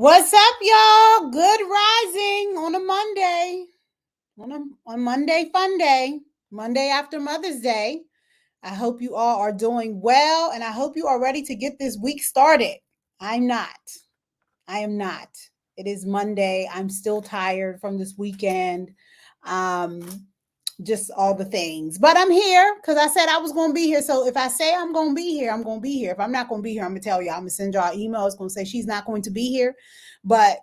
What's up, y'all? Good rising on a Monday. On Monday, fun day. Monday after Mother's Day. I hope you all are doing well and I hope you are ready to get this week started. I'm not. I am not. It is Monday. I'm still tired from this weekend. Um, just all the things. But I'm here because I said I was going to be here. So if I say I'm going to be here, I'm going to be here. If I'm not going to be here, I'm going to tell you. I'm going to send y'all an email. It's going to say she's not going to be here. But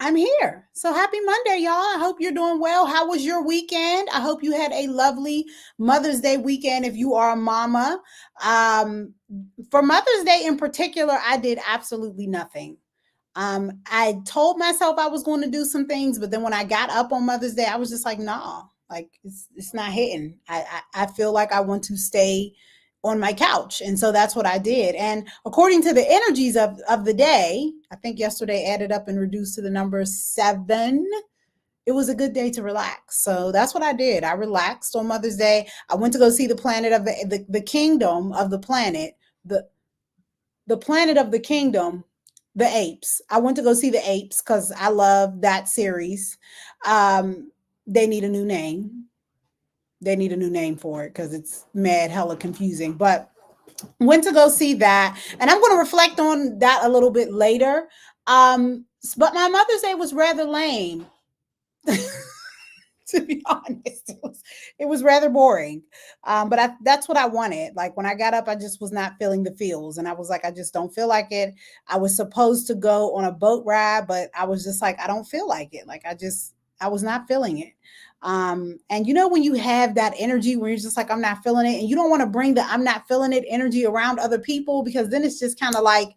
I'm here. So happy Monday, y'all. I hope you're doing well. How was your weekend? I hope you had a lovely Mother's Day weekend if you are a mama. Um, for Mother's Day in particular, I did absolutely nothing. I told myself I was going to do some things, but then when I got up on Mother's Day, I was just like, nah, like it's not hitting. I feel like I want to stay on my couch. And so that's what I did. And according to the energies of the day, I think yesterday added up and reduced to the number 7. It was a good day to relax. So that's what I did. I relaxed on Mother's Day. I went to go see the planet of the kingdom of the planet, the the planet of the kingdom, the apes. I went to go see the apes because I love that series. Um, they need a new name. They need a new name for it because it's mad hella confusing. But went to go see that, and I'm going to reflect on that a little bit later. But my Mother's Day was rather lame. To be honest, it was rather boring. But that's what I wanted. Like when I got up, I just was not feeling the feels, and I was like, I just don't feel like it. I was supposed to go on a boat ride, but I was just like, I don't feel like it. Like I was not feeling it. And you know when you have that energy where you're just like, I'm not feeling it, and you don't want to bring the I'm not feeling it energy around other people because then it's just kind of like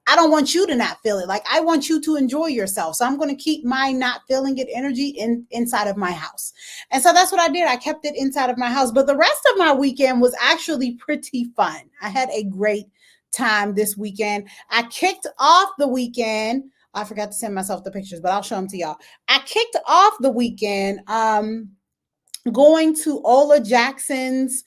I don't want you to not feel it. Like I want you to enjoy yourself. So I'm going to keep my not feeling it energy inside of my house. And so that's what I did. I kept it inside of my house. But the rest of my weekend was actually pretty fun. I had a great time this weekend. I kicked off the weekend. I forgot to send myself the pictures, but I'll show them to y'all. I kicked off the weekend going to Ola Jackson's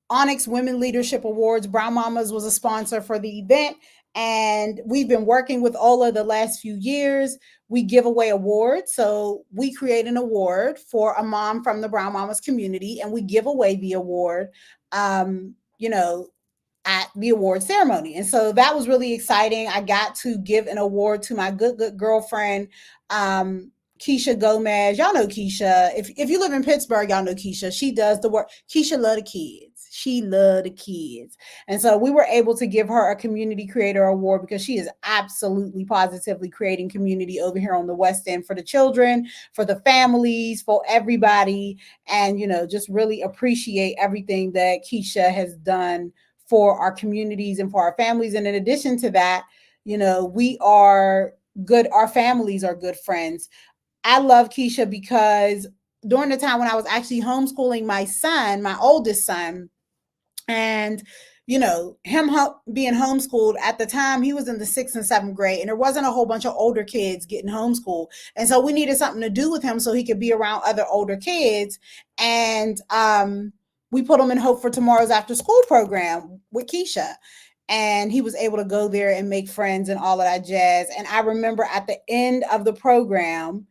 Onyx Women Leadership Awards. Brown Mamas was a sponsor for the event, and we've been working with Ola the last few years. We give away awards. So we create an award for a mom from the Brown Mamas community, and we give away the award, you know, at the award ceremony. And so that was really exciting. I got to give an award to my good girlfriend, Keisha Gomez. Y'all know Keisha. If you live in Pittsburgh, y'all know Keisha. She does the work. Keisha love the kids. She love the kids. And so we were able to give her a community creator award because she is absolutely positively creating community over here on the West End for the children, for the families, for everybody. And, just really appreciate everything that Keisha has done for our communities and for our families. And in addition to that, we are good, our families are good friends. I love Keisha because during the time when I was actually homeschooling my son, my oldest son, and him being homeschooled at the time, he was in the 6th and 7th grade, and there wasn't a whole bunch of older kids getting homeschooled, and so we needed something to do with him so he could be around other older kids. And we put him in Hope for Tomorrow's after school program with Keisha, and he was able to go there and make friends and all of that jazz. And I remember at the end of the program,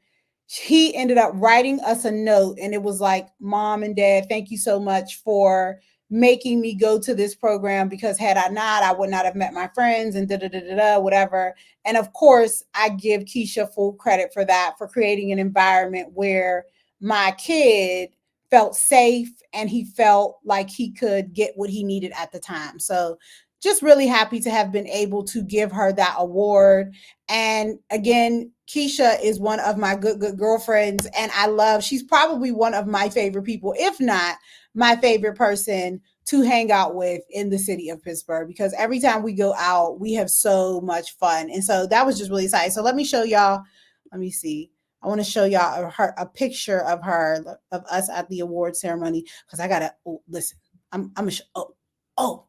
he ended up writing us a note, and it was like, Mom and Dad, thank you so much for making me go to this program, because had I not, I would not have met my friends and da da da da da, whatever. And of course, I give Keisha full credit for that, for creating an environment where my kid felt safe and he felt like he could get what he needed at the time. So just really happy to have been able to give her that award. And again, Keisha is one of my good girlfriends, and she's probably one of my favorite people, if not my favorite person to hang out with in the city of Pittsburgh, because every time we go out, we have so much fun. And so that was just really exciting. So let me show y'all. Let me see. I want to show y'all a picture of her, of us at the award ceremony, because I gotta listen. I'm a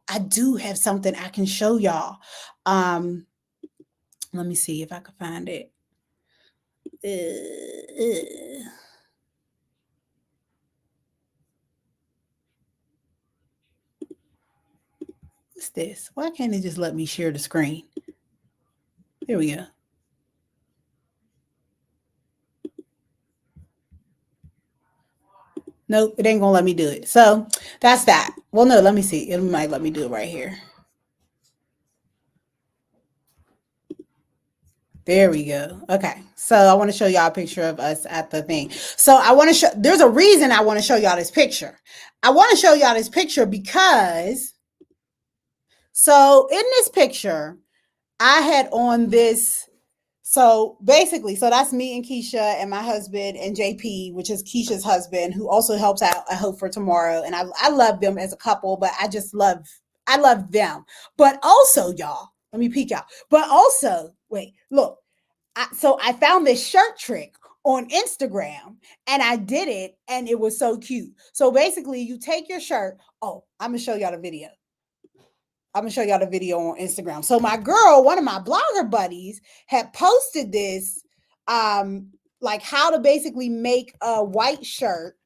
I do have something I can show y'all. Let me see if I can find it. What's this? Why can't it just let me share the screen? Here we go. Nope, it ain't gonna let me do it. So that's that. Well, no, let me see. It might let me do it right here. There we go. Okay. So I want to show y'all a picture of us at the thing. So I want to show, there's a reason I want to show y'all this picture. I want to show y'all this picture because, so in this picture, I had on this. So basically, so that's me and Keisha and my husband and JP, which is Keisha's husband, who also helps out at Hope for Tomorrow. And I love them as a couple, but I love them. But also, y'all, let me peek out. But also, wait, look, so I found this shirt trick on Instagram and I did it and it was so cute. So basically, you take your shirt. Oh, I'm gonna show y'all the video. I'm gonna show y'all the video on Instagram. So my girl, one of my blogger buddies, had posted this, like how to basically make a white shirt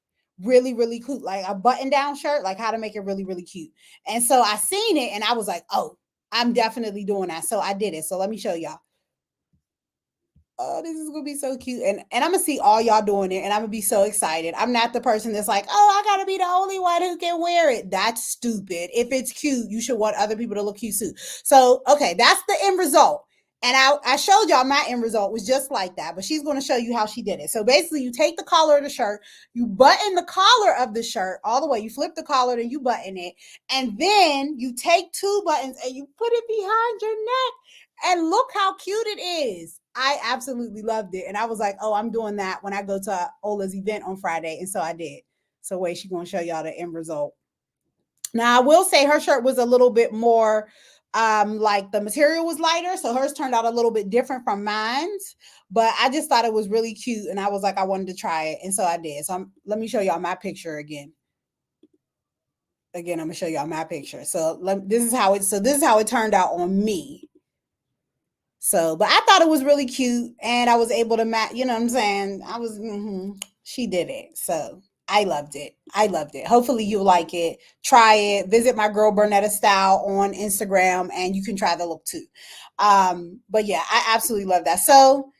really, really cute, like a button-down shirt, like how to make it really, really cute. And so I seen it and I was like, oh, I'm definitely doing that. So I did it. So let me show y'all. Oh, this is gonna be so cute. And I'm gonna see all y'all doing it and I'm gonna be so excited. I'm not the person that's like, oh, I gotta be the only one who can wear it. That's stupid. If it's cute, you should want other people to look cute too. So okay, that's the end result. And I showed y'all my end result was just like that, but she's going to show you how she did it. So basically, you take the collar of the shirt, you button the collar of the shirt all the way, you flip the collar and you button it, and then you take two buttons and you put it behind your neck. And look how cute it is. I absolutely loved it. And I was like, oh, I'm doing that when I go to Ola's event on Friday. And so I did. So wait, she's going to show y'all the end result. Now, I will say her shirt was a little bit more, like the material was lighter. So hers turned out a little bit different from mine's. But I just thought it was really cute. And I was like, I wanted to try it. And so I did. So let me show y'all my picture again. Again, I'm going to show y'all my picture. So this is how it turned out on me. So, but I thought it was really cute and I was able to match, you know what I'm saying? She did it. So I loved it. I loved it. Hopefully you like it. Try it. Visit my girl Bernetta Style on Instagram and you can try the look too. But yeah, I absolutely love that. So,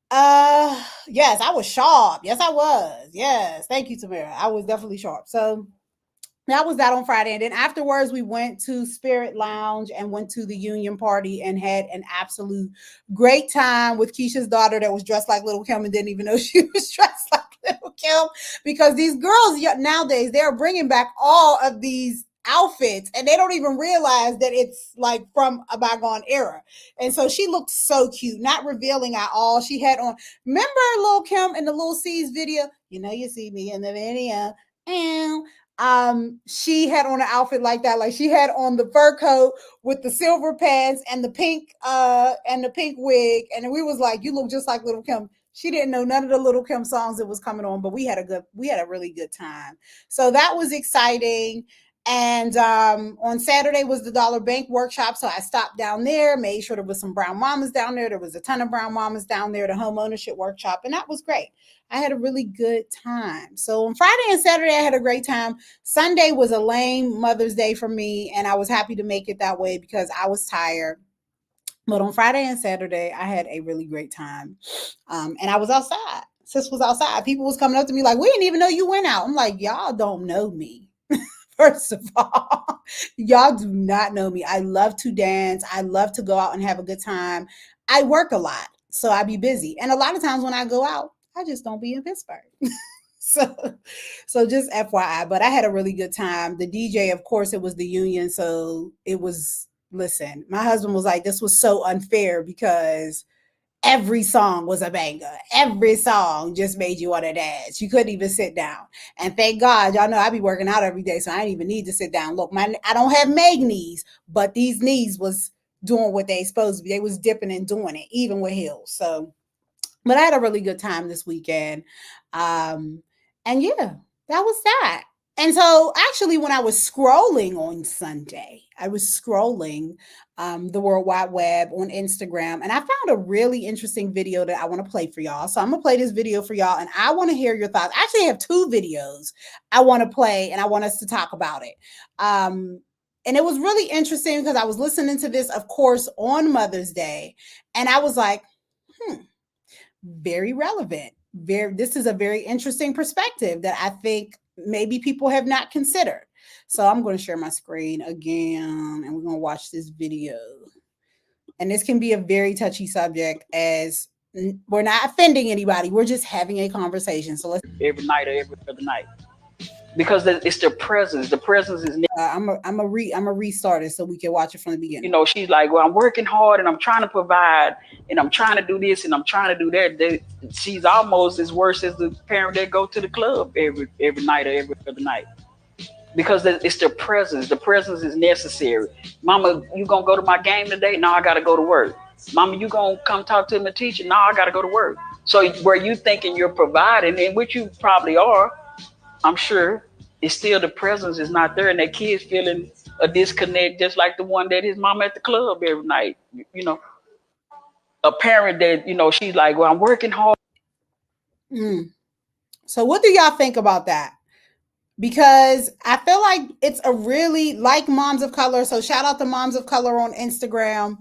yes, I was sharp. Yes, I was. Yes. Thank you, Tamara. I was definitely sharp. So, that was that on Friday. And then afterwards, we went to Spirit Lounge and went to the Union Party and had an absolute great time with Keisha's daughter that was dressed like Little Kim and didn't even know she was dressed like Little Kim. Because these girls nowadays, they're bringing back all of these outfits and they don't even realize that it's like from a bygone era. And so she looked so cute, not revealing at all. She had on, remember Little Kim in the Little C's video? You know, you see me in the video. And she had on an outfit like that. Like she had on the fur coat with the silver pants and the pink wig. And we was like, you look just like Little Kim. She didn't know none of the Little Kim songs that was coming on, but we had a really good time. So that was exciting. And on Saturday was the Dollar Bank workshop. So I stopped down there, made sure there was some brown mamas down there. There was a ton of brown mamas down there, the home ownership workshop, and that was great. I had a really good time. So on Friday and Saturday, I had a great time. Sunday was a lame Mother's Day for me, and I was happy to make it that way because I was tired. But on Friday and Saturday, I had a really great time. And I was outside. Sis was outside. People was coming up to me like, we didn't even know you went out. I'm like, y'all don't know me. First of all, y'all do not know me. I love to dance. I love to go out and have a good time. I work a lot, so I be busy. And a lot of times when I go out, I just don't be in Pittsburgh. so so just FYI, but I had a really good time. The DJ, of course, it was the Union, so it was, listen, my husband was like, this was so unfair because every song was a banger. Every song just made you want to dance. You couldn't even sit down. And thank God, y'all know I be working out every day, so I didn't even need to sit down. Look, I don't have Meg knees, but these knees was doing what they supposed to be. They was dipping and doing it, even with heels. So, but I had a really good time this weekend. And yeah, that was that. And so actually, when I was scrolling on Sunday, I was scrolling the World Wide Web on Instagram, and I found a really interesting video that I want to play for y'all. So I'm gonna play this video for y'all, and I want to hear your thoughts. I actually have two videos I want to play, and I want us to talk about it. And it was really interesting because I was listening to this, of course, on Mother's Day, and I was like, very relevant. This is a very interesting perspective that I think maybe people have not considered. So I'm going to share my screen again and we're going to watch this video. And this can be a very touchy subject as we're not offending anybody. We're just having a conversation. So let's every night or every other night because it's their presence. The presence is, I'm a restart it so we can watch it from the beginning. she's like, well, I'm working hard and I'm trying to provide and I'm trying to do this and I'm trying to do that. She's almost as worse as the parent that go to the club every night or every other night because it's their presence. The presence is necessary. Mama, you gonna go to my game today? No, I gotta go to work. Mama, you gonna come talk to my teacher? No, I gotta go to work. So where you thinking you're providing, and which you probably are, I'm sure, it's still the presence is not there, and that kid's feeling a disconnect, just like the one that his mama at the club every night. You know, a parent that she's like, well, I'm working hard. Mm. So what do y'all think about that? Because I feel like it's a really like Moms of Color. So shout out to Moms of Color on Instagram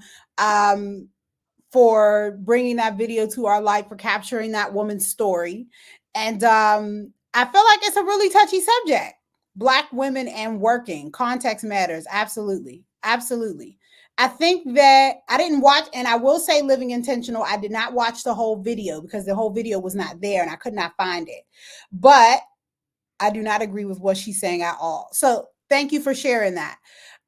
for bringing that video to our light, for capturing that woman's story. And I feel like it's a really touchy subject. Black women and working. Context matters. Absolutely. Absolutely. I think that I didn't watch, and I will say Living Intentional, I did not watch the whole video because the whole video was not there and I could not find it. But I do not agree with what she's saying at all. So thank you for sharing that.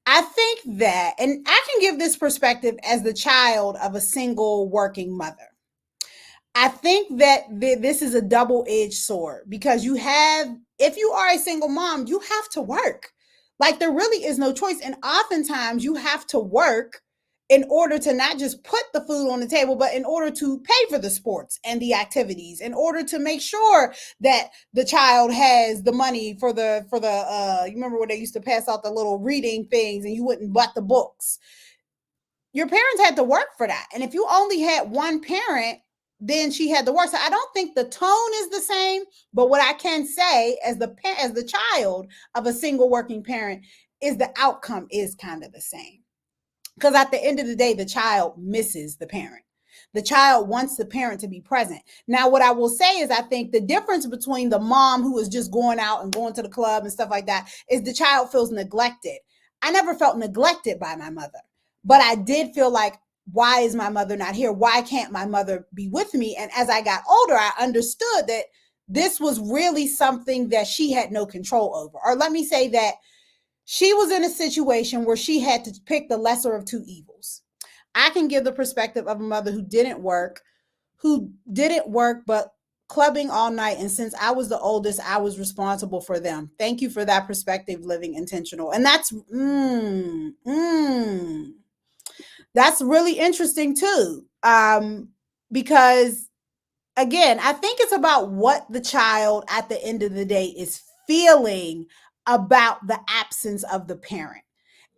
I think that, and I can give this perspective as the child of a single working mother. I think that this is a double-edged sword because if you are a single mom, you have to work. Like there really is no choice. And oftentimes you have to work in order to not just put the food on the table, but in order to pay for the sports and the activities, in order to make sure that the child has the money for you remember when they used to pass out the little reading things and you wouldn't butt the books. Your parents had to work for that. And if you only had one parent, then she had to work. So I don't think the tone is the same, but what I can say as the child of a single working parent is the outcome is kind of the same. Because at the end of the day, the child misses the parent. The child wants the parent to be present. Now, what I will say is I think the difference between the mom who is just going out and going to the club and stuff like that is the child feels neglected. I never felt neglected by my mother, but I did feel like, why is my mother not here? Why can't my mother be with me? And as I got older, I understood that this was really something that she had no control over. Or let me say that she was in a situation where she had to pick the lesser of two evils. I can give the perspective of a mother who didn't work, but clubbing all night. And since I was the oldest, I was responsible for them. Thank you for that perspective, Living Intentional. And that's really interesting too. Because again, I think it's about what the child at the end of the day is feeling about the absence of the parent.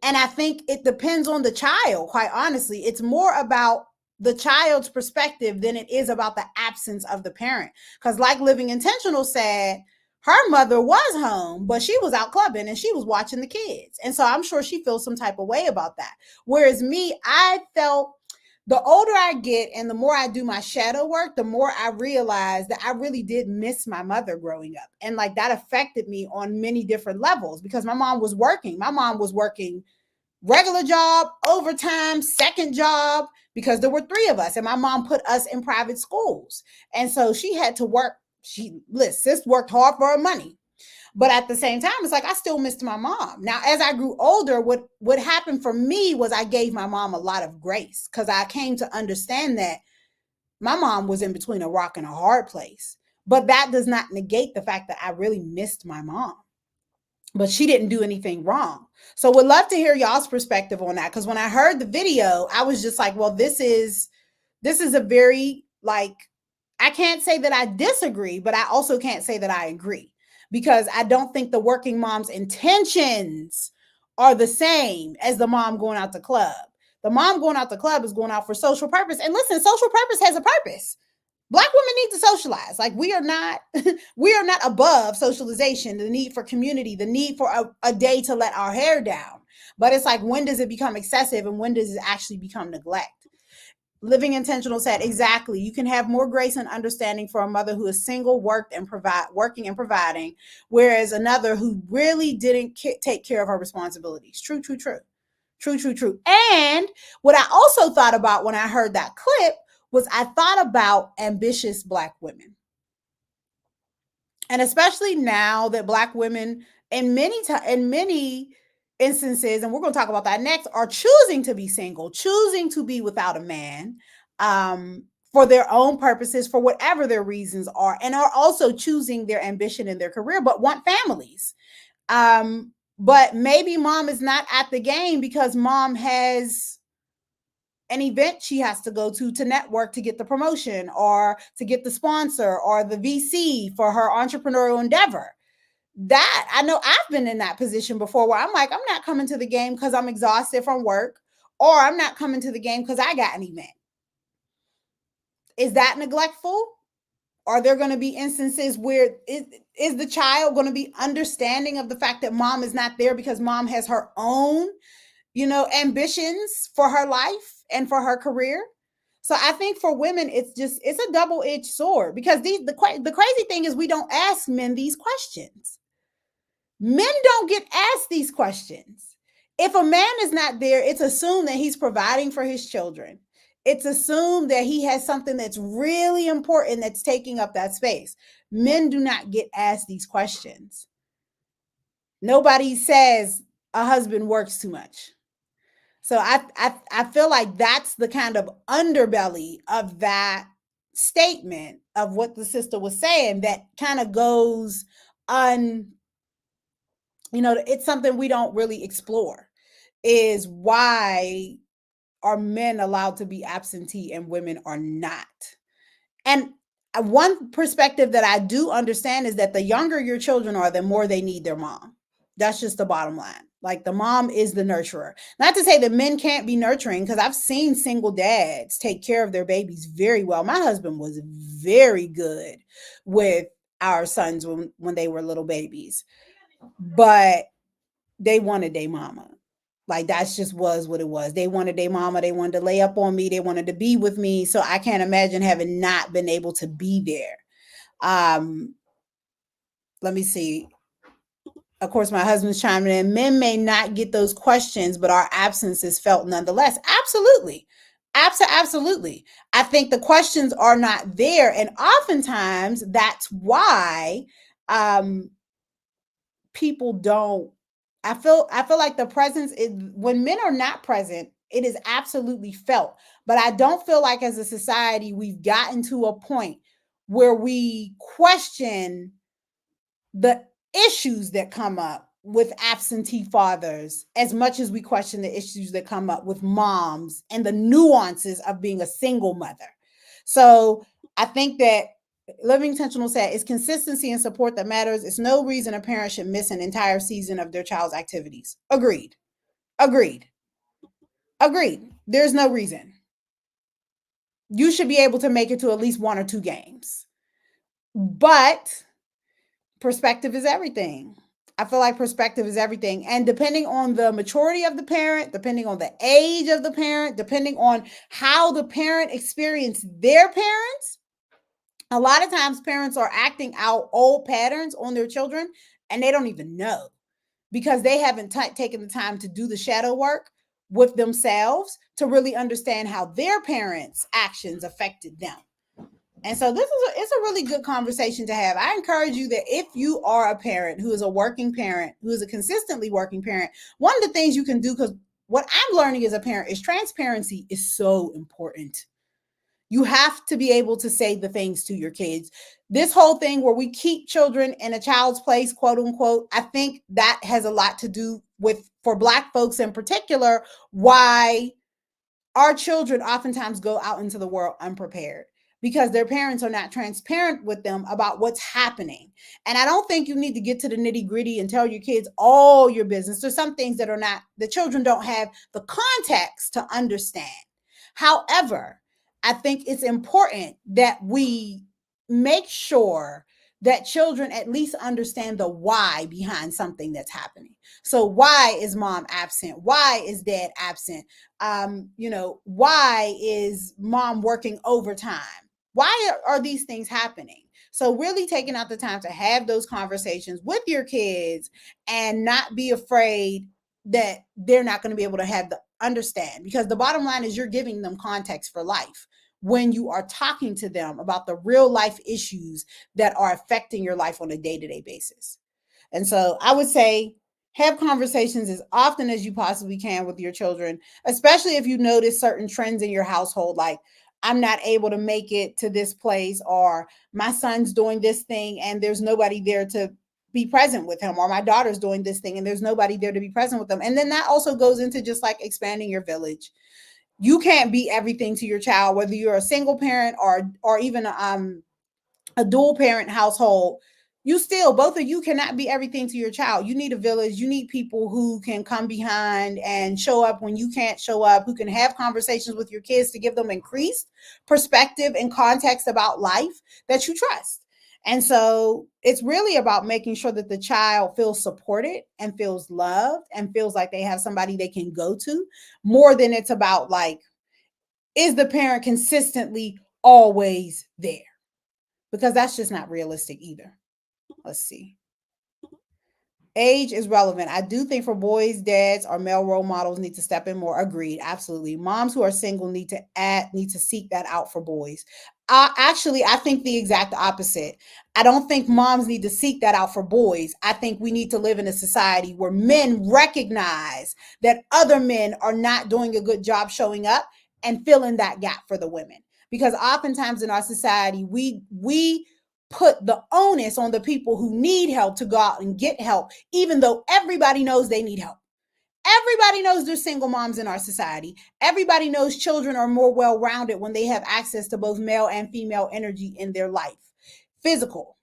And I think it depends on the child, quite honestly. It's more about the child's perspective than it is about the absence of the parent. Because like Living Intentional said, her mother was home, but she was out clubbing and she was watching the kids. And so I'm sure she feels some type of way about that. Whereas me, I felt the older I get and the more I do my shadow work, the more I realize that I really did miss my mother growing up. And like that affected me on many different levels because my mom was working. My mom was working regular job, overtime, second job, because there were three of us and my mom put us in private schools. And so she had to work. Sis worked hard for her money. But at the same time, it's like I still missed my mom. Now, as I grew older, what happened for me was I gave my mom a lot of grace because I came to understand that my mom was in between a rock and a hard place. But that does not negate the fact that I really missed my mom. But she didn't do anything wrong. So would love to hear y'all's perspective on that. Because when I heard the video, I was just like, well, this is a very, like, I can't say that I disagree, but I also can't say that I agree. Because I don't think the working mom's intentions are the same as the mom going out to club. The mom going out to club is going out for social purpose. And listen, social purpose has a purpose. Black women need to socialize. Like we are not above socialization, the need for community, the need for a day to let our hair down. But it's like, when does it become excessive and when does it actually become neglect? Living Intentional said exactly. You can have more grace and understanding for a mother who is single, working and providing, whereas another who really didn't take care of her responsibilities. True, true, true, true, true, true. And what I also thought about when I heard that clip was I thought about ambitious Black women, and especially now that Black women, in many instances, and we're going to talk about that next, are choosing to be single, choosing to be without a man, for their own purposes, for whatever their reasons are, and are also choosing their ambition in their career, but want families. But maybe mom is not at the game because mom has an event she has to go to network to get the promotion or to get the sponsor or the VC for her entrepreneurial endeavor. That I know I've been in that position before where I'm like, I'm not coming to the game because I'm exhausted from work, or I'm not coming to the game because I got an event. Is that neglectful? Are there going to be instances where is the child going to be understanding of the fact that mom is not there because mom has her own, ambitions for her life and for her career? So I think for women, it's a double-edged sword, because the crazy thing is we don't ask men these questions. Men don't get asked these questions. If a man is not there, it's assumed that he's providing for his children. It's assumed that he has something that's really important that's taking up that space. Men do not get asked these questions. Nobody says a husband works too much. So I feel like that's the kind of underbelly of that statement of what the sister was saying that kind of goes un it's something we don't really explore, is why are men allowed to be absentee and women are not. And one perspective that I do understand is that the younger your children are, the more they need their mom. That's just the bottom line. Like, the mom is the nurturer. Not to say that men can't be nurturing, because I've seen single dads take care of their babies very well. My husband was very good with our sons when they were little babies, but they wanted their mama. Like, that's just was what it was. They wanted their mama. They wanted to lay up on me. They wanted to be with me. So I can't imagine having not been able to be there. Let me see. Of course, my husband's chiming in. Men may not get those questions, but our absence is felt nonetheless. Absolutely. Absolutely. I think the questions are not there. And oftentimes that's why people don't. I feel like the presence is, when men are not present, it is absolutely felt. But I don't feel like as a society we've gotten to a point where we question the issues that come up with absentee fathers as much as we question the issues that come up with moms and the nuances of being a single mother. So I think that Living Intentional said it's consistency and support that matters. It's no reason a parent should miss an entire season of their child's activities. Agreed. Agreed. Agreed. There's no reason. You should be able to make it to at least one or two games. But perspective is everything. I feel like perspective is everything. And depending on the maturity of the parent, depending on the age of the parent, depending on how the parent experienced their parents, a lot of times parents are acting out old patterns on their children and they don't even know, because they haven't taken the time to do the shadow work with themselves to really understand how their parents' actions affected them. And so it's a really good conversation to have. I encourage you that if you are a parent who is a working parent, who is a consistently working parent, one of the things you can do, because what I'm learning as a parent is transparency is so important. You have to be able to say the things to your kids. This whole thing where we keep children in a child's place, quote unquote, I think that has a lot to do with, for Black folks in particular, why our children oftentimes go out into the world unprepared, because their parents are not transparent with them about what's happening. And I don't think you need to get to the nitty gritty and tell your kids all your business. There's some things that are not, the children don't have the context to understand. However, I think it's important that we make sure that children at least understand the why behind something that's happening. So why is mom absent? Why is dad absent? Why is mom working overtime? Why are these things happening? So really taking out the time to have those conversations with your kids and not be afraid that they're not going to be able to have the understand, because the bottom line is you're giving them context for life when you are talking to them about the real life issues that are affecting your life on a day-to-day basis. And so I would say have conversations as often as you possibly can with your children, especially if you notice certain trends in your household, like I'm not able to make it to this place, or my son's doing this thing and there's nobody there to be present with him, or my daughter's doing this thing and there's nobody there to be present with them. And then that also goes into just like expanding your village. You can't be everything to your child, whether you're a single parent or even a dual parent household. You still, both of you cannot be everything to your child. You need a village. You need people who can come behind and show up when you can't show up, who can have conversations with your kids to give them increased perspective and context about life that you trust. And so it's really about making sure that the child feels supported and feels loved and feels like they have somebody they can go to, more than it's about like, is the parent consistently always there? Because that's just not realistic either. Let's see. Age is relevant. I do think for boys, dads or male role models need to step in more. Agreed. Absolutely. Moms who are single need to seek that out for boys. Actually, I think the exact opposite. I don't think moms need to seek that out for boys. I think we need to live in a society where men recognize that other men are not doing a good job showing up and filling that gap for the women. Because oftentimes in our society, we put the onus on the people who need help to go out and get help, even though everybody knows they need help. Everybody knows there's single moms in our society. Everybody knows children are more well rounded when they have access to both male and female energy in their life. Physical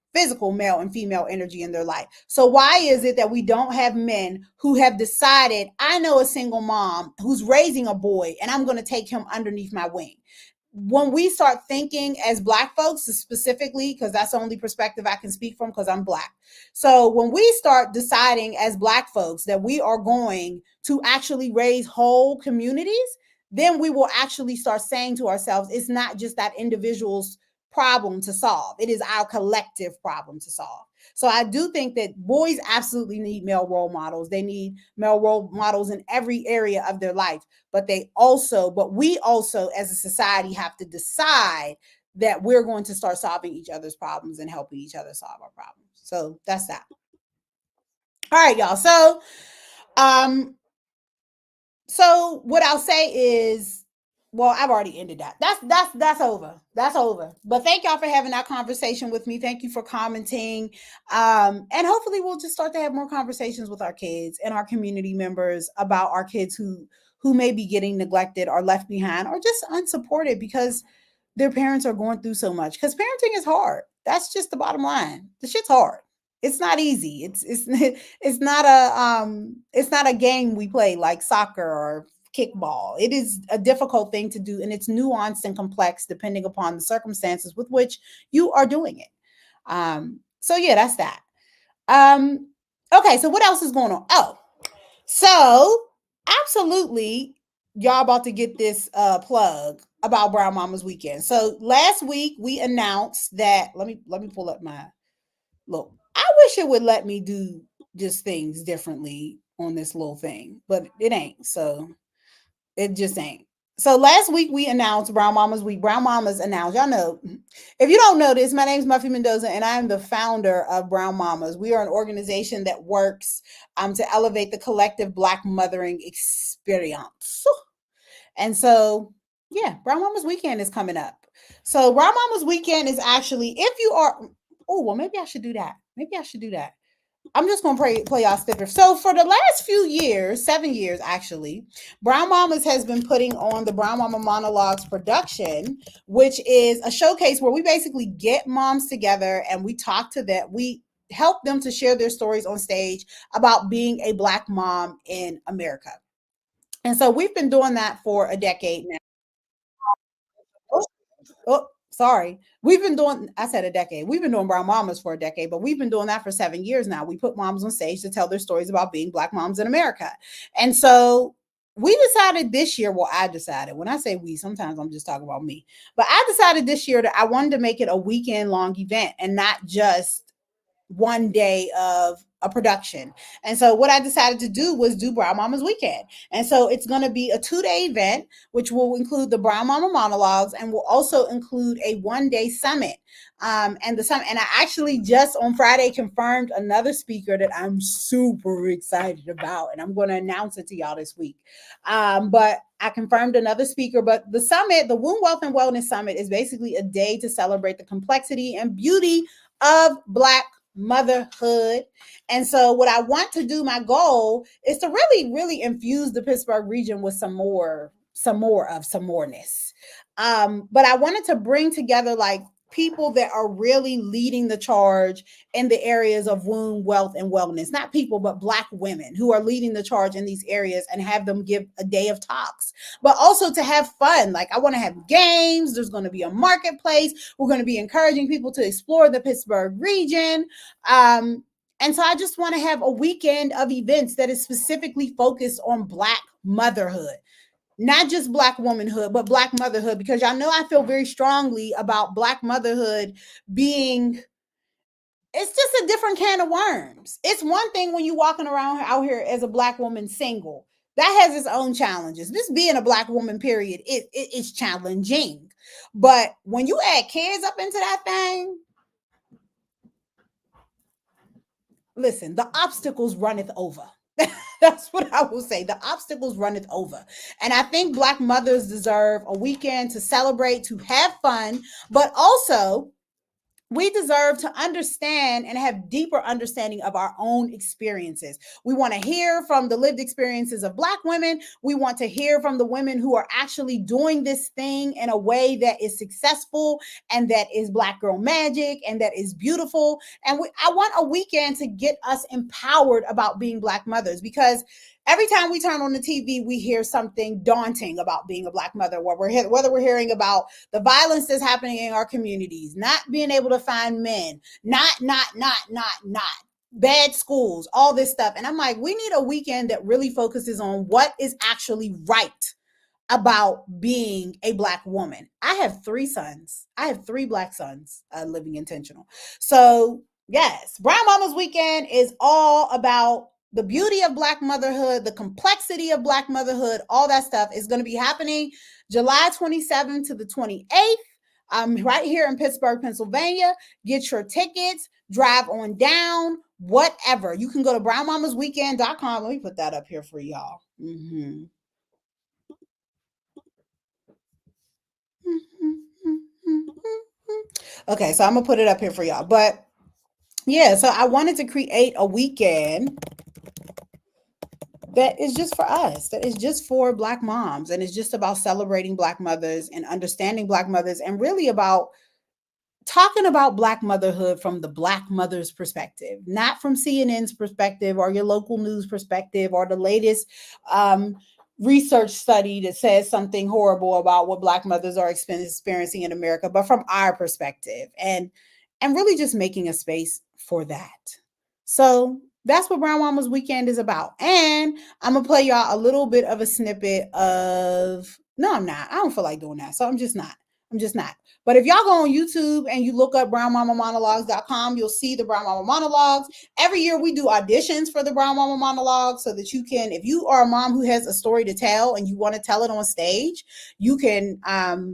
male and female energy in their life. So why is it that we don't have men who have decided, I know a single mom who's raising a boy and I'm going to take him underneath my wing? When we start thinking as black folks specifically, because that's the only perspective I can speak from because I'm black. So when we start deciding as black folks that we are going to actually raise whole communities, then we will actually start saying to ourselves, it's not just that individual's problem to solve. It is our collective problem to solve. So I do think that boys absolutely need male role models. They need male role models in every area of their life, but we also as a society have to decide that we're going to start solving each other's problems and helping each other solve our problems. So that's that. All right, y'all. Um so what I'll say is, well, I've already ended that. That's over. That's over. But thank y'all for having that conversation with me. Thank you for commenting. And hopefully we'll just start to have more conversations with our kids and our community members about our kids who may be getting neglected or left behind or just unsupported because their parents are going through so much. Because parenting is hard. That's just the bottom line. The shit's hard. It's not easy. It's not a game we play like soccer or kickball. It is a difficult thing to do, and it's nuanced and complex depending upon the circumstances with which you are doing it. So yeah, that's that. Um, okay, so what else is going on? Oh, so absolutely, y'all about to get this plug about Brown Mama's Weekend. So last week we announced that let me pull up my look. I wish it would let me do just things differently on this little thing, but it ain't. So it just ain't. So last week we announced Brown Mama's Week. Brown Mamas announced, y'all know, if you don't know this, my name is Muffy Mendoza and I am the founder of Brown Mamas. We are an organization that works to elevate the collective Black mothering experience. And so, yeah, Brown Mama's Weekend is coming up. So Brown Mama's Weekend is actually, if you are, oh, well, maybe I should do that. Maybe I should do that. I'm just gonna play y'all sticker. So for the last few years, 7 years actually, Brown Mamas has been putting on the Brown Mama Monologues production, which is a showcase where we basically get moms together and we talk to them. We help them to share their stories on stage about being a Black mom in America. And so we've been doing that for a decade now. Oh, oh. Sorry. We've been doing, I said a decade. We've been doing Brown Mamas for a decade, but we've been doing that for 7 years now. We put moms on stage to tell their stories about being Black moms in America. And so we decided this year, well, I decided, when I say we, sometimes I'm just talking about me, but I decided this year that I wanted to make it a weekend long event and not just one day of a production. And so what I decided to do was do Brown Mama's Weekend. And so it's going to be a 2 day event, which will include the Brown Mama monologues and will also include a 1 day summit. And the summit, and I actually just on Friday confirmed another speaker that I'm super excited about, and I'm going to announce it to y'all this week. But I confirmed another speaker. But the summit, the Womb Wealth and Wellness Summit, is basically a day to celebrate the complexity and beauty of Black motherhood. And so what I want to do, my goal is to really, really infuse the Pittsburgh region with some moreness. But I wanted to bring together like people that are really leading the charge in the areas of womb, wealth, and wellness. Not people, but Black women who are leading the charge in these areas and have them give a day of talks, but also to have fun. Like I want to have games. There's going to be a marketplace. We're going to be encouraging people to explore the Pittsburgh region. And so I just want to have a weekend of events that is specifically focused on Black motherhood, not just Black womanhood, but Black motherhood, because y'all know I feel very strongly about Black motherhood being, it's just a different can of worms. It's one thing when you walking around out here as a Black woman single. That has its own challenges. Just being a Black woman, period, it's challenging. But when you add kids up into that thing, listen, the obstacles runneth over. That's what I will say. The obstacles runneth over. And I think Black mothers deserve a weekend to celebrate, to have fun, but also we deserve to understand and have deeper understanding of our own experiences. We want to hear from the lived experiences of Black women. We want to hear from the women who are actually doing this thing in a way that is successful and that is Black girl magic and that is beautiful. And I want a weekend to get us empowered about being Black mothers, because every time we turn on the TV, we hear something daunting about being a Black mother, whether we're hearing about the violence that's happening in our communities, not being able to find men, not bad schools, all this stuff. And I'm like, we need a weekend that really focuses on what is actually right about being a Black woman. I have 3 sons. I have 3 Black sons living intentional. So, yes, Brown Mama's Weekend is all about the beauty of Black motherhood, the complexity of Black motherhood, all that stuff is going to be happening July 27th to the 28th. I'm right here in Pittsburgh, Pennsylvania. Get your tickets, drive on down, whatever. You can go to brownmamasweekend.com. Let me put that up here for y'all. Mm-hmm. Okay, so I'm gonna put it up here for y'all. But yeah, so I wanted to create a weekend that is just for us, that is just for Black moms, and it's just about celebrating Black mothers and understanding Black mothers, and really about talking about Black motherhood from the Black mother's perspective, not from CNN's perspective or your local news perspective or the latest um, research study that says something horrible about what Black mothers are experiencing in America, but from our perspective, and really just making a space for that. So that's what Brown Mama's Weekend is about. And I'm gonna play y'all a little bit of a snippet of, no, I'm not. I don't feel like doing that. So I'm just not. I'm just not. But if y'all go on YouTube and you look up brownmamamonologues.com, you'll see the Brown Mama monologues. Every year we do auditions for the Brown Mama monologues so that you can, if you are a mom who has a story to tell and you want to tell it on stage, you can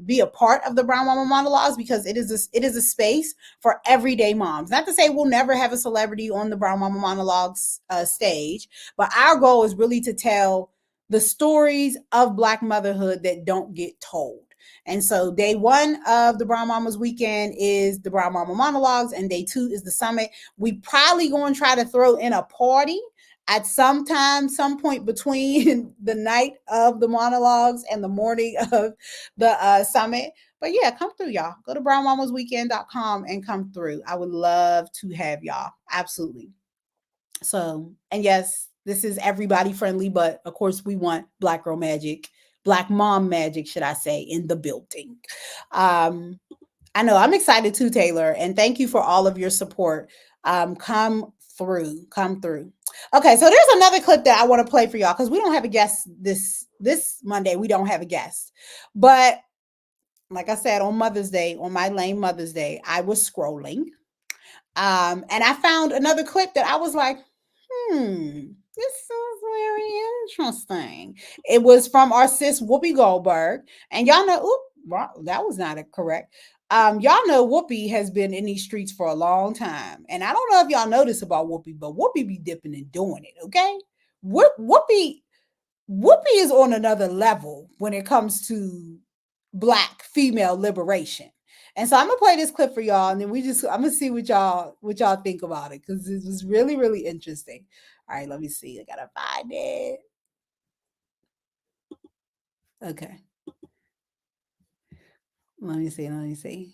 be a part of the Brown Mama monologues, because it is a space for everyday moms. Not to say we'll never have a celebrity on the Brown Mama monologues stage, but our goal is really to tell the stories of Black motherhood that don't get told. And so day 1 of the Brown Mamas Weekend is the Brown Mama monologues, and day 2 is the summit. We probably going to try to throw in a party at some time, some point between the night of the monologues and the morning of the summit. But yeah, come through, y'all. Go to brownmamasweekend.com and come through. I would love to have y'all. Absolutely. So, and yes, this is everybody friendly, but of course, we want Black girl magic, Black mom magic, should I say, in the building. Um, I know I'm excited too, Taylor, and thank you for all of your support. Come through, come through. Okay, so there's another clip that I want to play for y'all because we don't have a guest this Monday. We don't have a guest, but like I said on Mother's Day, on my lame Mother's Day, I was scrolling, and I found another clip that I was like, this is very interesting. It was from our sis Whoopi Goldberg, and y'all know, that was not correct. Y'all know Whoopi has been in these streets for a long time, and I don't know if y'all know this about Whoopi, but Whoopi be dipping and doing it. Okay, Whoopi is on another level when it comes to black female liberation. And so I'm gonna play this clip for y'all, and then I'm gonna see what y'all think about it because this was really really interesting. All right, let me see. I gotta find it. Okay, let me see. Let me see.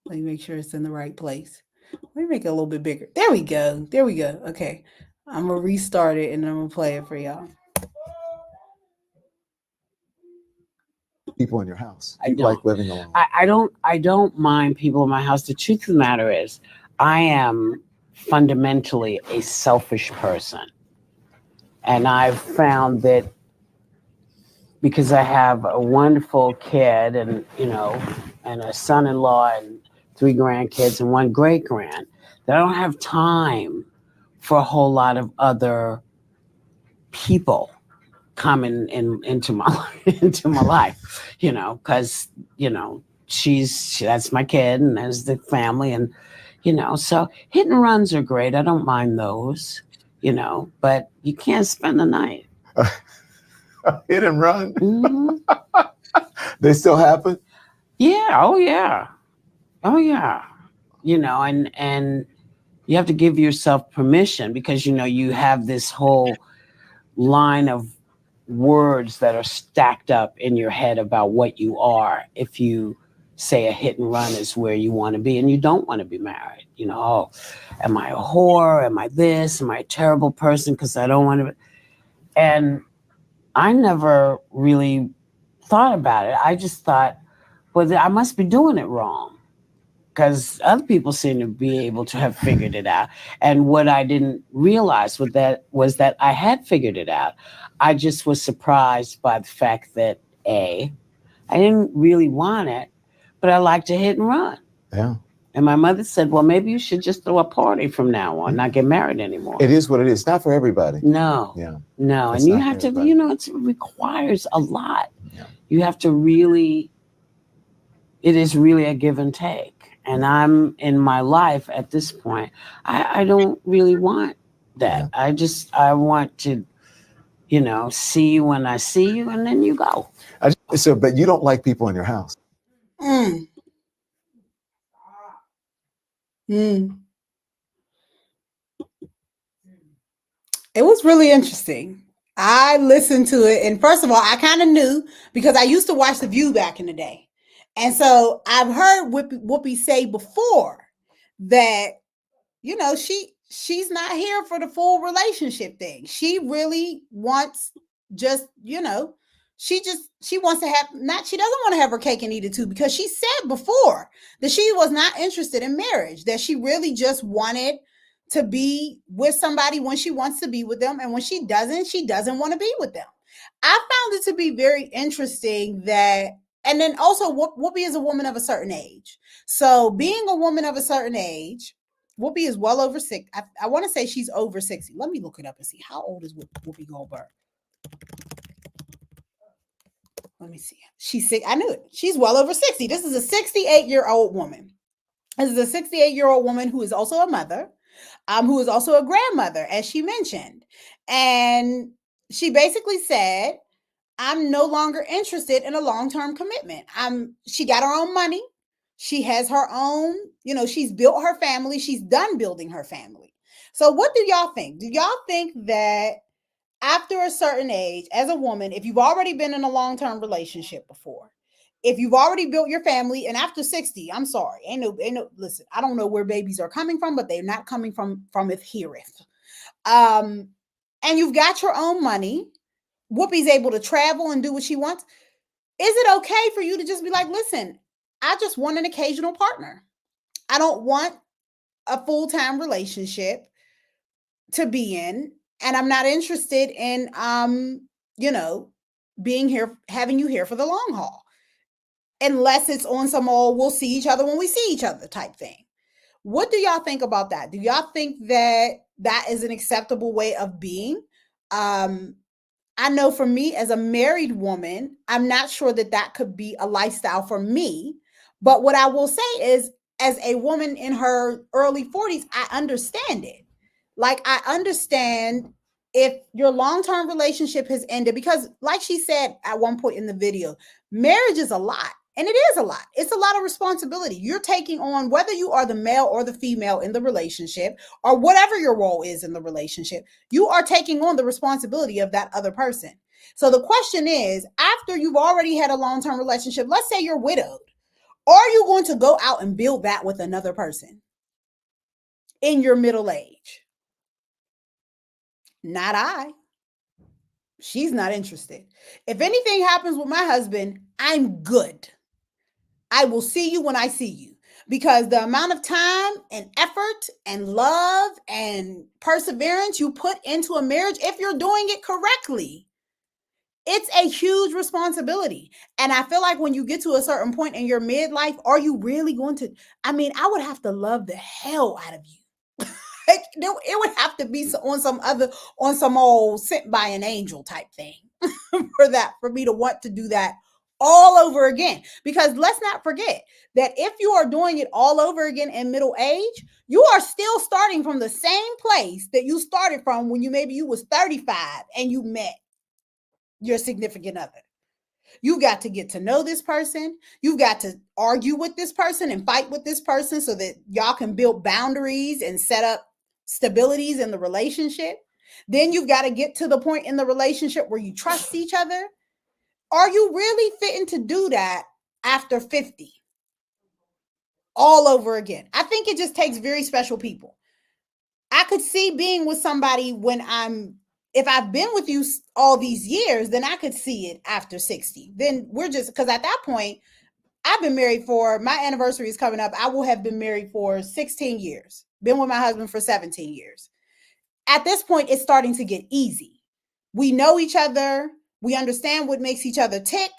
Let me make sure it's in the right place. Let me make it a little bit bigger. There we go. There we go. Okay, I'm gonna restart it and I'm gonna play it for y'all. People in your house? I don't like living alone. I don't mind people in my house. The truth of the matter is, I am fundamentally a selfish person. And I've found that because I have a wonderful kid and, and a son-in-law and 3 grandkids and 1 great-grand, that I don't have time for a whole lot of other people coming into my into my life, because that's my kid and there's the family, and so hit and runs are great. I don't mind those, but you can't spend the night. Hit and run. Mm-hmm. They still happen. Yeah. Oh yeah. And you have to give yourself permission because you have this whole line of words that are stacked up in your head about what you are if you say a hit and run is where you want to be and you don't want to be married. Oh, am I a whore? Am I this? Am I a terrible person because I don't want to? And I never really thought about it. I just thought, well, I must be doing it wrong because other people seem to be able to have figured it out. And what I didn't realize was that I had figured it out. I just was surprised by the fact that I didn't really want it, but I like to hit and run. Yeah. And my mother said, well, maybe you should just throw a party from now on, not get married anymore. It is what it is. Not for everybody. No. Yeah. No. It's and you not have for to, everybody. it requires a lot. Yeah. You have to really, it is really a give and take. And I'm in my life at this point, I don't really want that. Yeah. I want to, see you when I see you and then you go. But you don't like people in your house. Mm. Mm. It was really interesting. I listened to it, and first of all, I kind of knew because I used to watch The View back in the day, and so I've heard Whoopi say before that she's not here for the full relationship thing. She really wants just she wants to have not she doesn't want to have her cake and eat it too because she said before that she was not interested in marriage, that she really just wanted to be with somebody when she wants to be with them, and when she doesn't want to be with them. I found it to be very interesting that, and then also Whoopi is a woman of a certain age. So being a woman of a certain age, Whoopi is well over 6. I want to say she's over 60. Let me look it up and see how old is Whoopi Goldberg. Let me see. She's 6. I knew it. She's well over 60. This is a 68-year-old woman. This is a 68-year-old woman who is also a mother, who is also a grandmother, as she mentioned. And she basically said, I'm no longer interested in a long-term commitment. She got her own money. She has her own, she's built her family. She's done building her family. So what do y'all think? Do y'all think that after a certain age, as a woman, if you've already been in a long-term relationship before, if you've already built your family, and after 60, I'm sorry, ain't no, listen, I don't know where babies are coming from, but they're not coming from it hereth. And you've got your own money, Whoopi's able to travel and do what she wants. Is it okay for you to just be like, listen, I just want an occasional partner. I don't want a full-time relationship to be in, and I'm not interested in you know, being here, having you here for the long haul. Unless it's on some old we'll see each other when we see each other type thing. What do y'all think about that? Do y'all think that that is an acceptable way of being? Um, I know for me as a married woman, I'm not sure that that could be a lifestyle for me. But what I will say is, as a woman in her early 40s, I understand it. Like, I understand if your long term relationship has ended, because, like she said at one point in the video, marriage is a lot. And it is a lot. It's a lot of responsibility. You're taking on, whether you are the male or the female in the relationship, or whatever your role is in the relationship, you are taking on the responsibility of that other person. So the question is, after you've already had a long term relationship, let's say you're widowed, are you going to go out and build that with another person in your middle age? Not I. She's not interested. If anything happens with my husband, I'm good. I will see you when I see you, because the amount of time and effort and love and perseverance you put into a marriage, if you're doing it correctly, it's a huge responsibility. And I feel like when you get to a certain point in your midlife, are you really going to? I mean, I would have to love the hell out of you. It would have to be on some old sent by an angel type thing for me to want to do that all over again. Because let's not forget that if you are doing it all over again in middle age, you are still starting from the same place that you started from when you was 35 and you met your significant other. You got to get to know this person. You've got to argue with this person and fight with this person so that y'all can build boundaries and set up stabilities in the relationship. Then you've got to get to the point in the relationship where you trust each other. Are you really fitting to do that after 50? All over again. I think it just takes very special people. I could see being with somebody if I've been with you all these years, then I could see it after 60. Then we're just, because at that point, I've been married my anniversary is coming up. I will have been married for 16 years, been with my husband for 17 years. At this point, it's starting to get easy. We know each other. We understand what makes each other tick.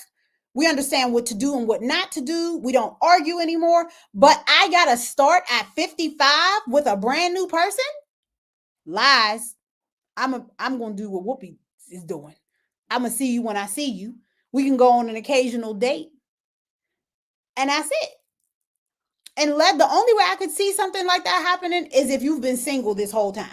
We understand what to do and what not to do. We don't argue anymore. But I got to start at 55 with a brand new person? Lies. I'm going to do what Whoopi is doing. I'm going to see you when I see you. We can go on an occasional date. And that's it. And the only way I could see something like that happening is if you've been single this whole time.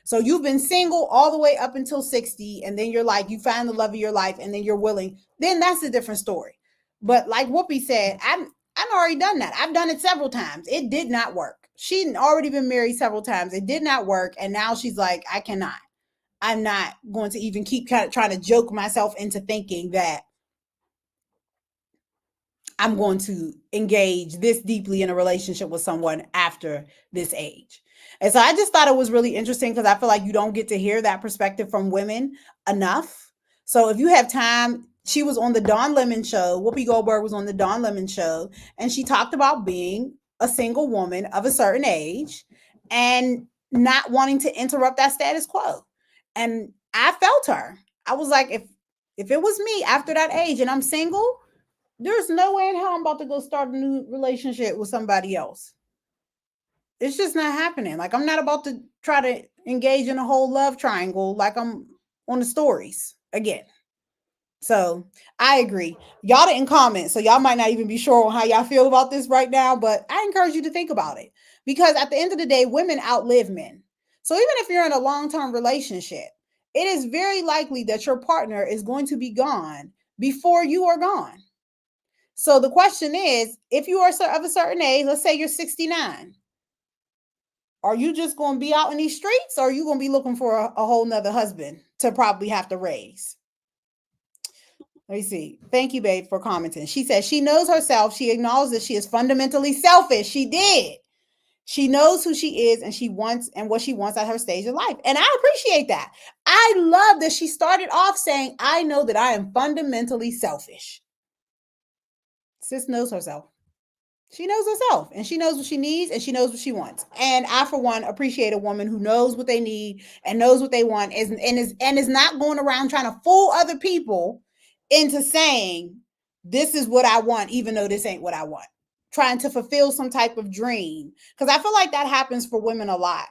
So you've been single all the way up until 60, and then you're like, you find the love of your life, and then you're willing. Then that's a different story. But like Whoopi said, I've already done that. I've done it several times. It did not work. She'd already been married several times. It did not work. And now she's like, I cannot. I'm not going to even keep kind of trying to joke myself into thinking that I'm going to engage this deeply in a relationship with someone after this age. And so I just thought it was really interesting because I feel like you don't get to hear that perspective from women enough. So if you have time, she was on the Dawn Lemon show. Whoopi Goldberg was on the Dawn Lemon show, and she talked about being a single woman of a certain age and not wanting to interrupt that status quo. And I felt her. I was like, if it was me after that age and I'm single, there's no way in hell I'm about to go start a new relationship with somebody else. It's just not happening. Like, I'm not about to try to engage in a whole love triangle like I'm on the stories again. So I agree. Y'all didn't comment, so y'all might not even be sure on how y'all feel about this right now, but I encourage you to think about it, because at the end of the day, women outlive men. So even if you're in a long-term relationship, it is very likely that your partner is going to be gone before you are gone. So the question is, if you are of a certain age, let's say you're 69, are you just going to be out in these streets, or are you going to be looking for a whole nother husband to probably have to raise? Let me see. Thank you, babe, for commenting. She says she knows herself. She acknowledges that she is fundamentally selfish. She did. She knows who she is and what she wants at her stage of life. And I appreciate that. I love that she started off saying, I know that I am fundamentally selfish. Sis knows herself. She knows herself and she knows what she needs and she knows what she wants. And I, for one, appreciate a woman who knows what they need and knows what they want and is not going around trying to fool other people into saying this is what I want, even though this ain't what I want. Trying to fulfill some type of dream. Because I feel like that happens for women a lot.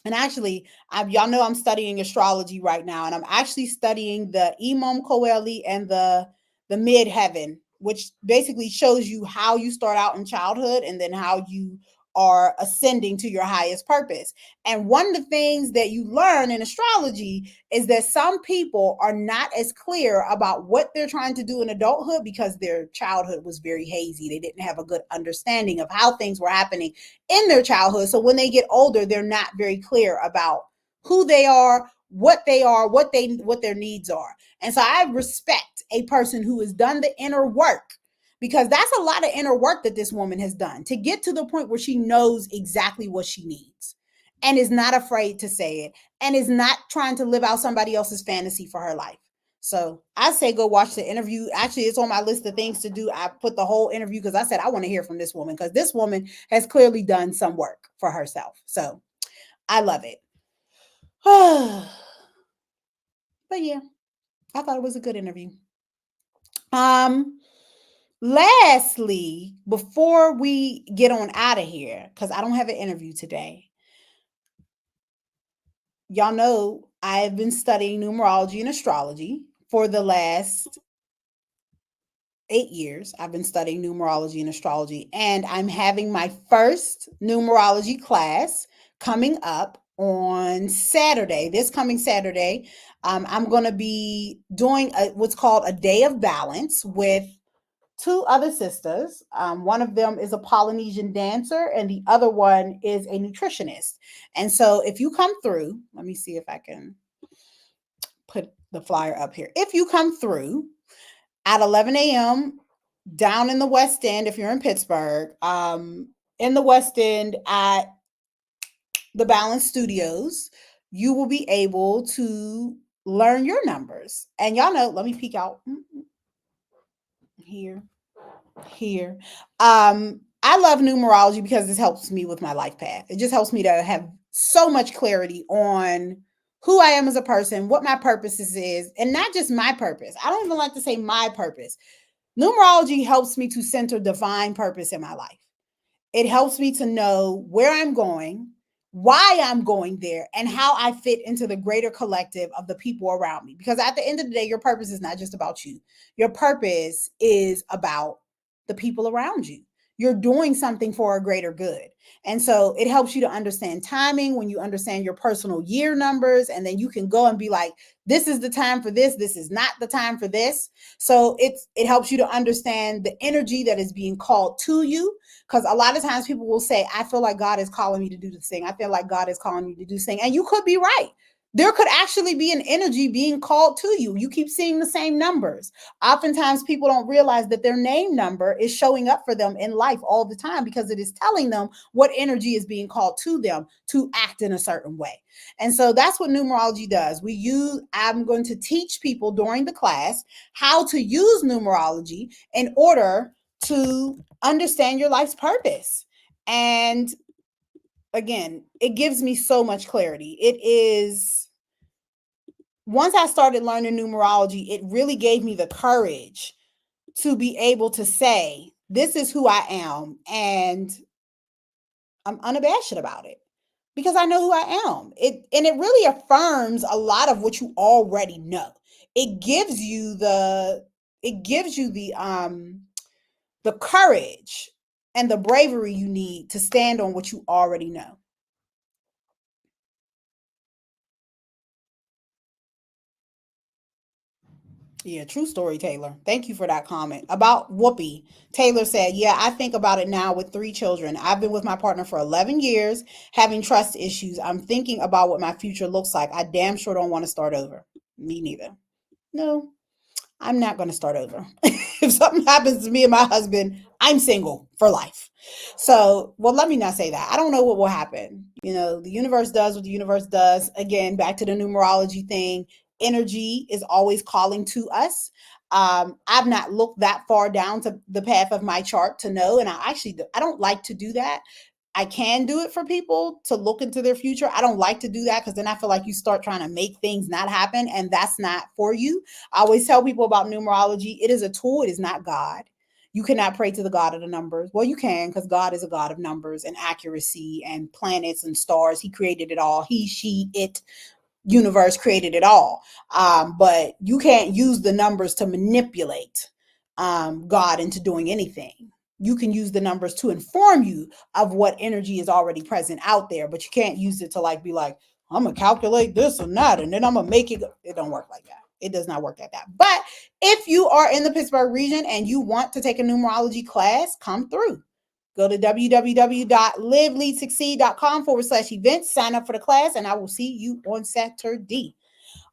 And actually, y'all know I'm studying astrology right now, and I'm actually studying the Imam Coeli and the midheaven, which basically shows you how you start out in childhood and then how you are ascending to your highest purpose. And one of the things that you learn in astrology is that some people are not as clear about what they're trying to do in adulthood because their childhood was very hazy. They didn't have a good understanding of how things were happening in their childhood. So when they get older, they're not very clear about who they are, what their needs are. And so I respect a person who has done the inner work, because that's a lot of inner work that this woman has done to get to the point where she knows exactly what she needs and is not afraid to say it and is not trying to live out somebody else's fantasy for her life. So I say go watch the interview. Actually, it's on my list of things to do. I put the whole interview because I said I want to hear from this woman, because this woman has clearly done some work for herself. So I love it. But yeah, I thought it was a good interview. Lastly, before we get on out of here, because I don't have an interview today, y'all know I have been studying numerology and astrology for the last 8 years. I've been studying numerology and astrology, and I'm having my first numerology class coming up on Saturday. This coming Saturday, I'm going to be doing what's called a day of balance with two other sisters. One of them is a Polynesian dancer, and the other one is a nutritionist. And so, if you come through, let me see if I can put the flyer up here. If you come through at 11 a.m. down in the West End, if you're in Pittsburgh, in the West End at the Balance Studios, you will be able to learn your numbers. And y'all know, let me peek out here. I love numerology because this helps me with my life path. It just helps me to have so much clarity on who I am as a person, what my purpose is, and not just my purpose. I don't even like to say my purpose. Numerology helps me to center divine purpose in my life. It helps me to know where I'm going, why I'm going there, and how I fit into the greater collective of the people around me. Because at the end of the day, your purpose is not just about you. Your purpose is about the people around you. You're doing something for a greater good. And so it helps you to understand timing when you understand your personal year numbers, and then you can go and be like, this is the time for this. This is not the time for this. So it helps you to understand the energy that is being called to you. Because a lot of times people will say, I feel like God is calling me to do this thing. I feel like God is calling me to do this thing. And you could be right. There could actually be an energy being called to you. You keep seeing the same numbers. Oftentimes people don't realize that their name number is showing up for them in life all the time, because it is telling them what energy is being called to them to act in a certain way. And so that's what numerology does. I'm going to teach people during the class how to use numerology in order to understand your life's purpose. And again, it gives me so much clarity. Once I started learning numerology, it really gave me the courage to be able to say, this is who I am. And I'm unabashed about it because I know who I am. And it really affirms a lot of what you already know. It gives you the courage and the bravery you need to stand on what you already know. Yeah, true story, Taylor. Thank you for that comment. About Whoopi, Taylor said, yeah, I think about it now with 3 children. I've been with my partner for 11 years, having trust issues. I'm thinking about what my future looks like. I damn sure don't want to start over. Me neither. No, I'm not going to start over. If something happens to me and my husband, I'm single for life. So, well, let me not say that. I don't know what will happen. The universe does what the universe does. Again, back to the numerology thing. Energy is always calling to us. I've not looked that far down to the path of my chart to know. And I don't like to do that. I can do it for people to look into their future. I don't like to do that because then I feel like you start trying to make things not happen, and that's not for you. I always tell people about numerology. It is a tool, it is not God. You cannot pray to the God of the numbers. Well, you can, because God is a God of numbers and accuracy and planets and stars. He created it all. He, she, it, universe created it all. But you can't use the numbers to manipulate God into doing anything. You can use the numbers to inform you of what energy is already present out there, but you can't use it to like be like, I'm gonna calculate this or not, and then I'm gonna make it. It don't work like that. It does not work like that. But if you are in the Pittsburgh region and you want to take a numerology class, come through. Go to www.liveleadsucceed.com/events, sign up for the class, and I will see you on Saturday.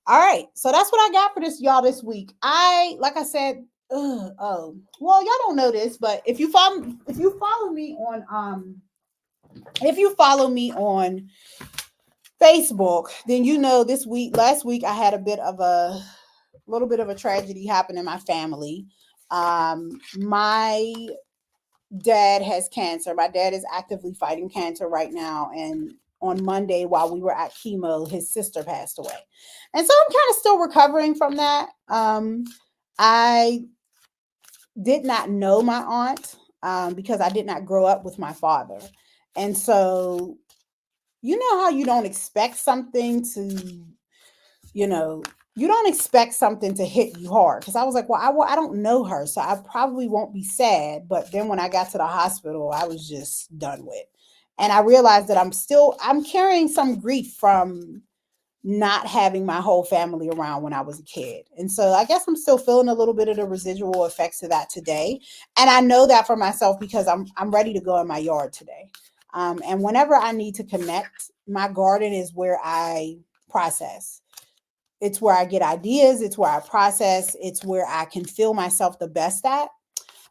All right. So that's what I got for this, y'all, this week. Like I said, well, y'all don't know this, but if you follow me on Facebook, then you know last week I had a little bit of a tragedy happen in my family. My dad has cancer. My dad is actively fighting cancer right now. And on Monday, while we were at chemo, his sister passed away. And so I'm kind of still recovering from that. I did not know my aunt because I did not grow up with my father. And so, you know how you don't expect something to, you know, you don't expect something to hit you hard. Because I was like, well, I don't know her, so I probably won't be sad. But then when I got to the hospital, I was just done with. And I realized that I'm carrying some grief from not having my whole family around when I was a kid. And so I guess I'm still feeling a little bit of the residual effects of that today. And I know that for myself because I'm ready to go in my yard today. And whenever I need to connect, my garden is where I process. It's where I get ideas. It's where I process. It's where I can feel myself the best at.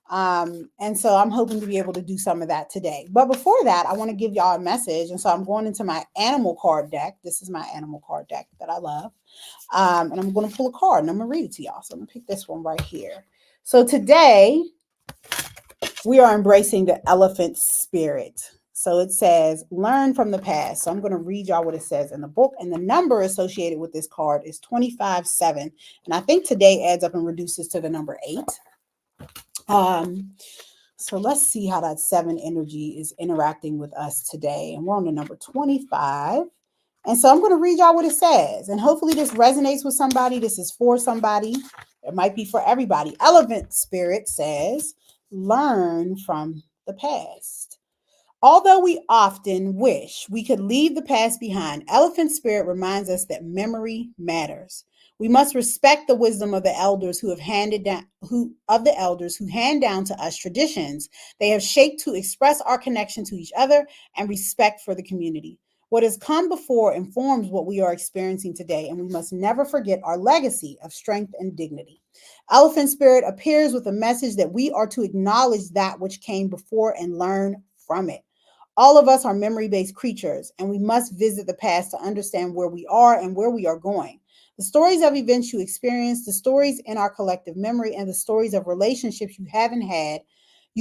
And so I'm hoping to be able to do some of that today. But before that, I want to give y'all a message. And so I'm going into my animal card deck. This is my animal card deck that I love. And I'm going to pull a card and I'm going to read it to y'all. So I'm going to pick this one right here. So today we are embracing the elephant spirit. So it says, learn from the past. So I'm going to read y'all what it says in the book. And the number associated with this card is 25-7. And I think today adds up and reduces to the number 8. So let's see how that 7 energy is interacting with us today. And we're on the number 25. And so I'm going to read y'all what it says. And hopefully this resonates with somebody. This is for somebody. It might be for everybody. Elephant spirit says, learn from the past. Although we often wish we could leave the past behind, elephant spirit reminds us that memory matters. We must respect the wisdom of the elders who hand down to us traditions they have shaped to express our connection to each other and respect for the community. What has come before informs what we are experiencing today, and we must never forget our legacy of strength and dignity. Elephant spirit appears with a message that we are to acknowledge that which came before and learn from it. All of us are memory-based creatures, and we must visit the past to understand where we are and where we are going. The stories of events you experienced, the stories in our collective memory, and the stories of relationships you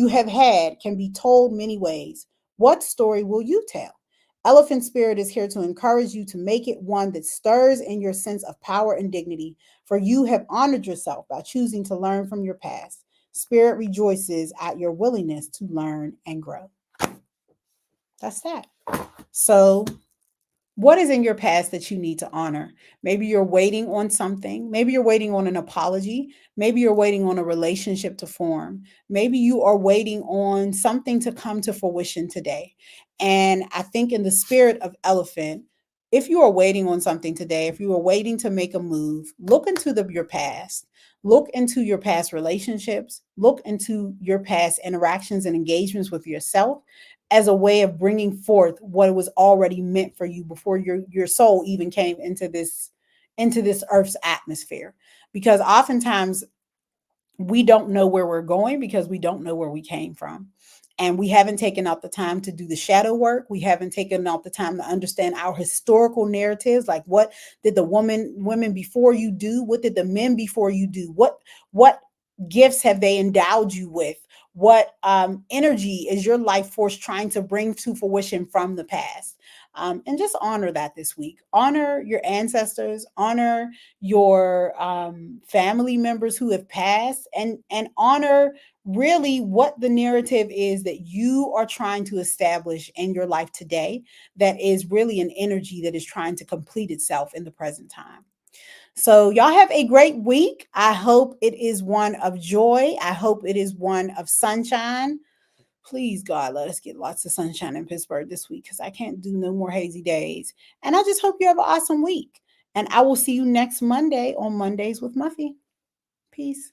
have had can be told many ways. What story will you tell? Elephant Spirit is here to encourage you to make it one that stirs in your sense of power and dignity, for you have honored yourself by choosing to learn from your past. Spirit rejoices at your willingness to learn and grow. That's that. So, what is in your past that you need to honor? Maybe you're waiting on something. Maybe you're waiting on an apology. Maybe you're waiting on a relationship to form. Maybe you are waiting on something to come to fruition today. And I think, in the spirit of elephant, if you are waiting on something today, if you are waiting to make a move, look into your past. Look into your past relationships. Look into your past interactions and engagements with yourself as a way of bringing forth what was already meant for you before your soul even came into this earth's atmosphere. Because oftentimes we don't know where we're going because we don't know where we came from. And we haven't taken out the time to do the shadow work. We haven't taken out the time to understand our historical narratives. Like, what did the women before you do? What did the men before you do? What gifts have they endowed you with? What energy is your life force trying to bring to fruition from the past? And just honor that this week. Honor your ancestors, honor your family members who have passed, and honor really what the narrative is that you are trying to establish in your life today, that is really an energy that is trying to complete itself in the present time. So, y'all have a great week. I hope it is one of joy. I hope it is one of sunshine. Please, God, let us get lots of sunshine in Pittsburgh this week, because I can't do no more hazy days. And I just hope you have an awesome week. And I will see you next Monday on Mondays with Muffy. Peace.